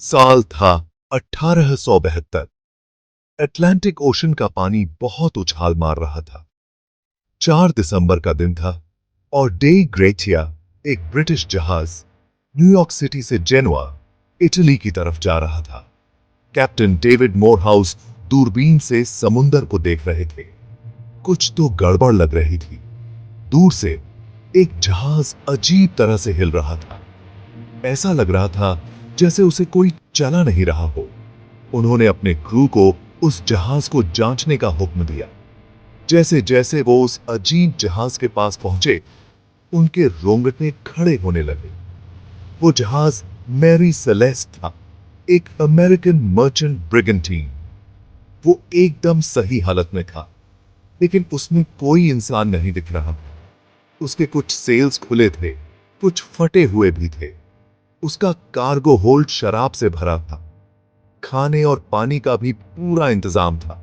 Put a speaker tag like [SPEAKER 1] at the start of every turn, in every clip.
[SPEAKER 1] साल था 1872। Atlantic ocean का पानी बहुत उछाल मार रहा था। 4 दिसंबर का दिन था और डे ग्रेटिया, एक ब्रिटिश जहाज, न्यूयॉर्क सिटी से जेनुआ, इटली की तरफ जा रहा था। कैप्टन डेविड मोरहाउस दूरबीन से समुंदर को देख रहे थे। कुछ तो गड़बड़ लग रही थी। दूर से एक जहाज अजीब तरह से हिल रहा था। ऐसा लग रहा था जैसे उसे कोई चला नहीं रहा हो। उन्होंने अपने क्रू को उस जहाज को जांचने का हुक्म दिया। जैसे जैसे वो उस अजीब जहाज के पास पहुंचे, उनके रोंगटे खड़े होने लगे। वो जहाज मैरी सेलेस्ट था, एक अमेरिकन मर्चेंट ब्रिगेंटीन। वो एकदम सही हालत में था, लेकिन उसमें कोई इंसान नहीं दिख रहा। उसके कुछ सेल्स खुले थे, कुछ फटे हुए भी थे। उसका कार्गो होल्ड शराब से भरा था। खाने और पानी का भी पूरा इंतजाम था।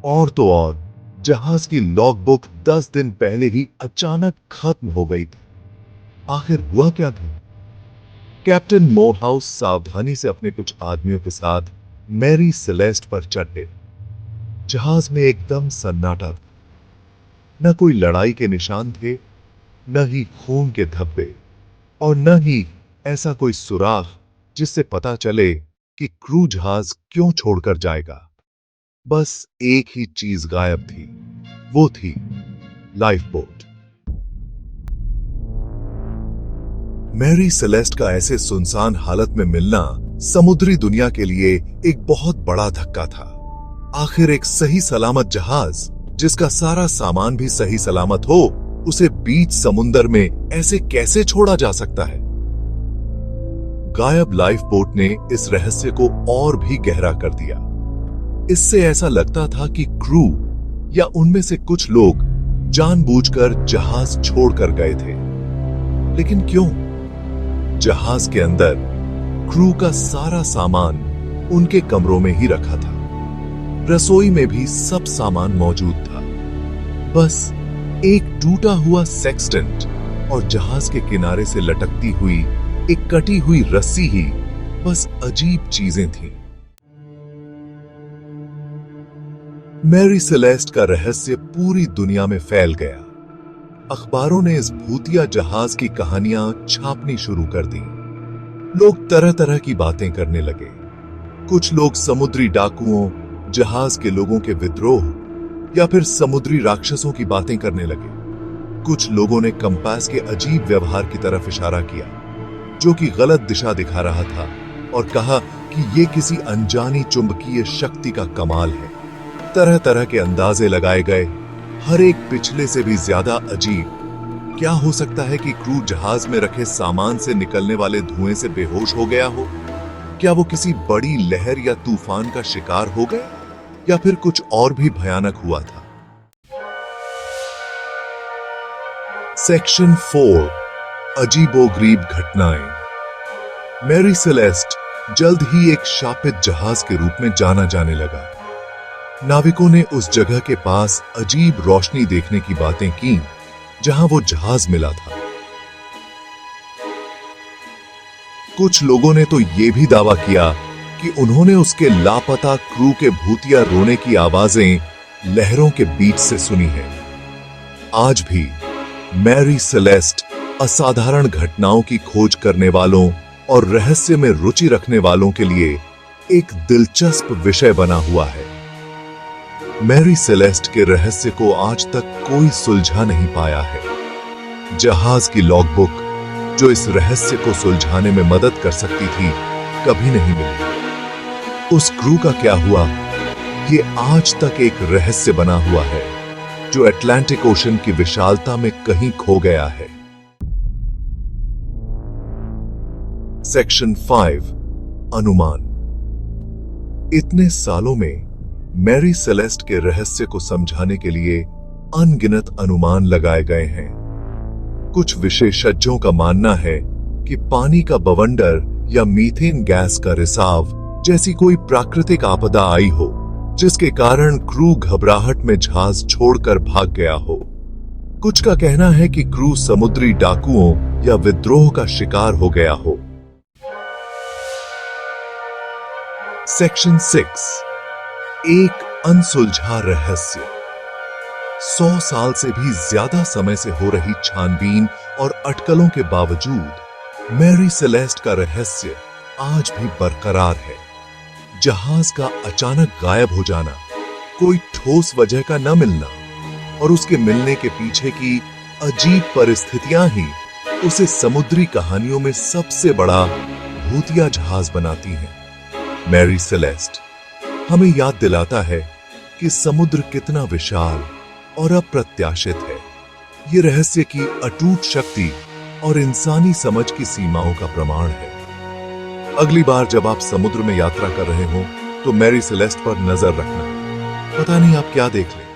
[SPEAKER 1] और तो और जहाज की लॉग बुक 10 दिन पहले ही अचानक खत्म हो गई थी। आखिर हुआ क्या था? कैप्टन मोरहाउस सावधानी से अपने कुछ आदमियों के साथ मैरी सेलेस्ट पर चढ़े। जहाज में एकदम सन्नाटा था। न कोई लड़ाई के निशान थे, न ही खून के धब्बे, और न ही ऐसा कोई सुराग जिससे पता चले कि क्रू जहाज क्यों छोड़कर जाएगा। बस एक ही चीज गायब थी, वो थी लाइफ बोट। मैरी सेलेस्ट का ऐसे सुनसान हालत में मिलना समुद्री दुनिया के लिए एक बहुत बड़ा धक्का था। आखिर एक सही सलामत जहाज, जिसका सारा सामान भी सही सलामत हो, उसे बीच समुंदर में ऐसे कैसे छोड़ा जा सकता है? गायब लाइफ बोट ने इस रहस्य को और भी गहरा कर दिया। इससे ऐसा लगता था कि क्रू या उनमें से कुछ लोग जानबूझकर जहाज छोड़कर गए थे। लेकिन क्यों? जहाज के अंदर क्रू का सारा सामान उनके कमरों में ही रखा था। रसोई में भी सब सामान मौजूद था। बस एक टूटा हुआ सेक्सटेंट और जहाज के किनारे से लटकती हुई एक कटी हुई रस्सी ही बस अजीब चीजें थीं। मैरी सेलेस्ट का रहस्य पूरी दुनिया में फैल गया। अखबारों ने इस भूतिया जहाज की कहानियां छापनी शुरू कर दी। लोग तरह तरह की बातें करने लगे। कुछ लोग समुद्री डाकुओं, जहाज के लोगों के विद्रोह या फिर समुद्री राक्षसों की बातें करने लगे। कुछ लोगों ने कंपास के अजीब व्यवहार की तरफ इशारा किया, जो कि गलत दिशा दिखा रहा था, और कहा कि यह किसी अनजानी चुंबकीय शक्ति का कमाल है। तरह तरह के अंदाजे लगाए गए, हर एक पिछले से भी ज्यादा अजीब। क्या हो सकता है कि क्रू जहाज में रखे सामान से निकलने वाले धुएं से बेहोश हो गया हो? क्या वो किसी बड़ी लहर या तूफान का शिकार हो गए, या फिर कुछ और भी भयानक हुआ था? सेक्शन 4, अजीबोगरीब घटनाएं। मैरी सेलेस्ट जल्द ही एक शापित जहाज के रूप में जाना जाने लगा। नाविकों ने उस जगह के पास अजीब रोशनी देखने की बातें की जहां वो जहाज मिला था। कुछ लोगों ने तो यह भी दावा किया कि उन्होंने उसके लापता क्रू के भूतिया रोने की आवाजें लहरों के बीच से सुनी है। आज भी मैरी सेलेस्ट असाधारण घटनाओं की खोज करने वालों और रहस्य में रुचि रखने वालों के लिए एक दिलचस्प विषय बना हुआ है। मैरी सेलेस्ट के रहस्य को आज तक कोई सुलझा नहीं पाया है। जहाज की लॉगबुक, जो इस रहस्य को सुलझाने में मदद कर सकती थी, कभी नहीं मिली। उस क्रू का क्या हुआ, ये आज तक एक रहस्य बना हुआ है, जो अटलांटिक ओशन की विशालता में कहीं खो गया है। सेक्शन 5, अनुमान। इतने सालों में मैरी सेलेस्ट के रहस्य को समझाने के लिए अनगिनत अनुमान लगाए गए हैं। कुछ विशेषज्ञों का मानना है कि पानी का बवंडर या मीथेन गैस का रिसाव जैसी कोई प्राकृतिक आपदा आई हो, जिसके कारण क्रू घबराहट में जहाज छोड़कर भाग गया हो। कुछ का कहना है कि क्रू समुद्री डाकुओं या विद्रोह का शिकार हो गया हो। सेक्शन 6, एक अनसुलझा रहस्य। 100 साल से भी ज्यादा समय से हो रही छानबीन और अटकलों के बावजूद मैरी सेलेस्ट का रहस्य आज भी बरकरार है। जहाज का अचानक गायब हो जाना, कोई ठोस वजह का न मिलना और उसके मिलने के पीछे की अजीब परिस्थितियां ही उसे समुद्री कहानियों में सबसे बड़ा भूतिया जहाज बनाती हैं। मैरी सेलेस्ट हमें याद दिलाता है कि समुद्र कितना विशाल और अप्रत्याशित है। ये रहस्य की अटूट शक्ति और इंसानी समझ की सीमाओं का प्रमाण है। अगली बार जब आप समुद्र में यात्रा कर रहे हो तो मैरी सेलेस्ट पर नजर रखना। पता नहीं आप क्या देख लें।